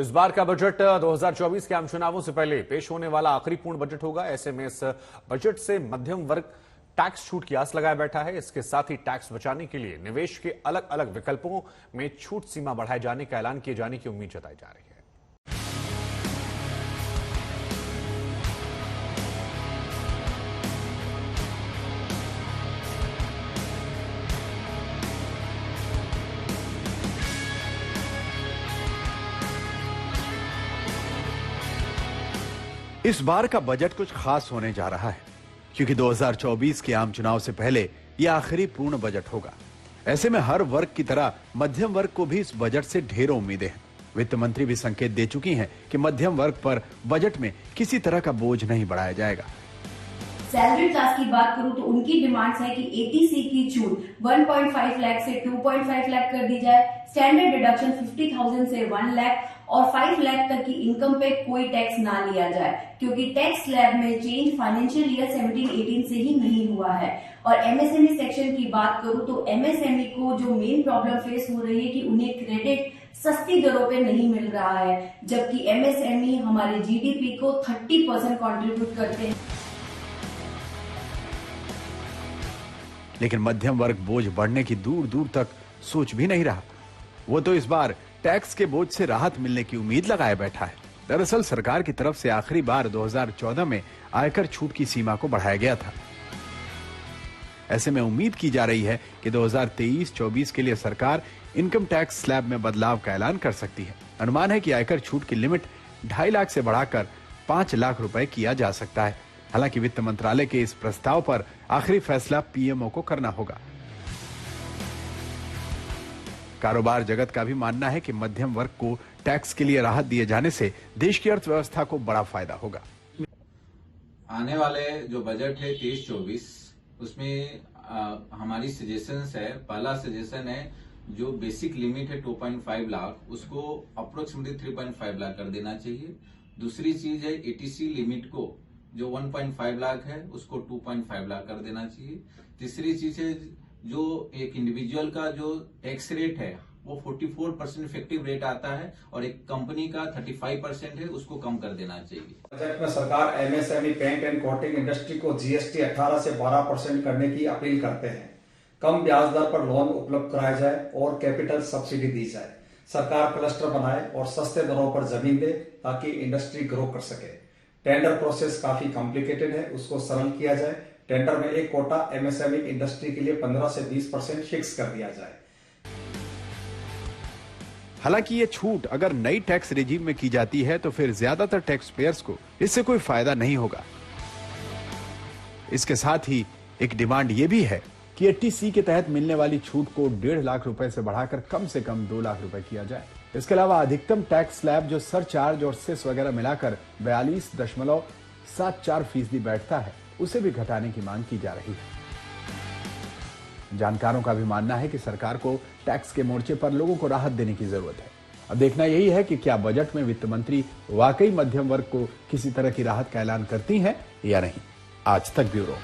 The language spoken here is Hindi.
इस बार का बजट 2024 के आम चुनावों से पहले पेश होने वाला आखिरी पूर्ण बजट होगा। ऐसे में इस बजट से मध्यम वर्ग टैक्स छूट की आस लगाए बैठा है। इसके साथ ही टैक्स बचाने के लिए निवेश के अलग अलग विकल्पों में छूट सीमा बढ़ाए जाने का ऐलान किए जाने की उम्मीद जताई जा रही है। इस बार का बजट कुछ खास होने जा रहा है, क्योंकि 2024 के आम चुनाव से पहले यह आखिरी पूर्ण बजट होगा। ऐसे में हर वर्ग की तरह मध्यम वर्ग को भी इस बजट से ढेरों उम्मीदें हैं। वित्त मंत्री भी संकेत दे चुकी हैं कि मध्यम वर्ग पर बजट में किसी तरह का बोझ नहीं बढ़ाया जाएगा। सैलरी क्लास की बात करूं तो उनकी डिमांड्स है कि 80C की छूट 1.5 लाख से 2.5 लाख कर दी जाए, स्टैंडर्ड डिडक्शन 50,000 से 1 लाख और 5 लाख तक की इनकम पे कोई टैक्स ना लिया जाए, क्योंकि टैक्स स्लैब में चेंज फाइनेंशियल ईयर 17-18 से ही नहीं हुआ है। और एमएसएमई सेक्शन की बात करूं तो एमएसएमई को जो मेन प्रॉब्लम फेस हो रही है कि उन्हें क्रेडिट सस्ती दरों पे नहीं मिल रहा है, जबकि एमएसएमई हमारे जीडीपी को 30% कंट्रीब्यूट करते हैं। लेकिन मध्यम वर्ग बोझ बढ़ने की दूर दूर तक सोच भी नहीं रहा। वो तो इस बार टैक्स के बोझ से राहत मिलने की उम्मीद लगाए बैठा है। दरअसल सरकार की तरफ से आखिरी बार 2014 में आयकर छूट की सीमा को बढ़ाया गया था। ऐसे में उम्मीद की जा रही है कि 2023-24 के लिए सरकार इनकम टैक्स स्लैब में बदलाव का ऐलान कर सकती है। अनुमान है कि आयकर छूट की लिमिट 2.5 लाख से बढ़ाकर 5 लाख रुपए किया जा सकता है। हालांकि वित्त मंत्रालय के इस प्रस्ताव पर आखिरी फैसला पीएमओ को करना होगा। कारोबार जगत का भी मानना है कि मध्यम वर्ग को टैक्स के लिए राहत दिए जाने से देश की अर्थव्यवस्था को बड़ा फायदा होगा। आने वाले जो बजट है 23-24 उसमें हमारी सजेशंस है। पहला सजेशन है जो बेसिक लिमिट है 2.5 लाख उसको अप्रोक्सीमेटली 3.5 लाख कर देना चाहिए। दूसरी चीज है 80C लिमिट को जो 1.5 लाख है उसको 2.5 लाख कर देना चाहिए। तीसरी चीज है जो एक इंडिविजुअल का जो टैक्स रेट है वो 44% इफेक्टिव रेट आता है और एक कंपनी का 35% है, उसको कम कर देना चाहिए। बजट में सरकार MSME paint and coating industry को जीएसटी 18 से 12% करने की अपील करते हैं। कम ब्याज दर पर लोन उपलब्ध कराया जाए और कैपिटल सब्सिडी दी जाए। सरकार क्लस्टर बनाए और सस्ते दरों पर जमीन दे ताकि इंडस्ट्री ग्रो कर सके। टेंडर प्रोसेस काफी कॉम्प्लिकेटेड है, उसको सरल किया जाए। टेंडर में एक कोटा एमएसएमई इंडस्ट्री के लिए 15 से 20% फिक्स कर दिया जाए। हालांकि ये छूट अगर नई टैक्स रेजिम में की जाती है तो फिर ज्यादातर टैक्स पेयर्स को इससे कोई फायदा नहीं होगा। इसके साथ ही एक डिमांड ये भी है कि 80C के तहत मिलने वाली छूट को 1.5 लाख रुपए से बढ़ाकर कम से कम 2 लाख रुपए किया जाए। इसके अलावा अधिकतम टैक्स स्लैब जो सरचार्ज और सेस वगैरह मिलाकर 42.74% बैठता है उसे भी घटाने की मांग की जा रही है। जानकारों का भी मानना है कि सरकार को टैक्स के मोर्चे पर लोगों को राहत देने की जरूरत है। अब देखना यही है कि क्या बजट में वित्त मंत्री वाकई मध्यम वर्ग को किसी तरह की राहत का ऐलान करती हैं या नहीं। आज तक ब्यूरो।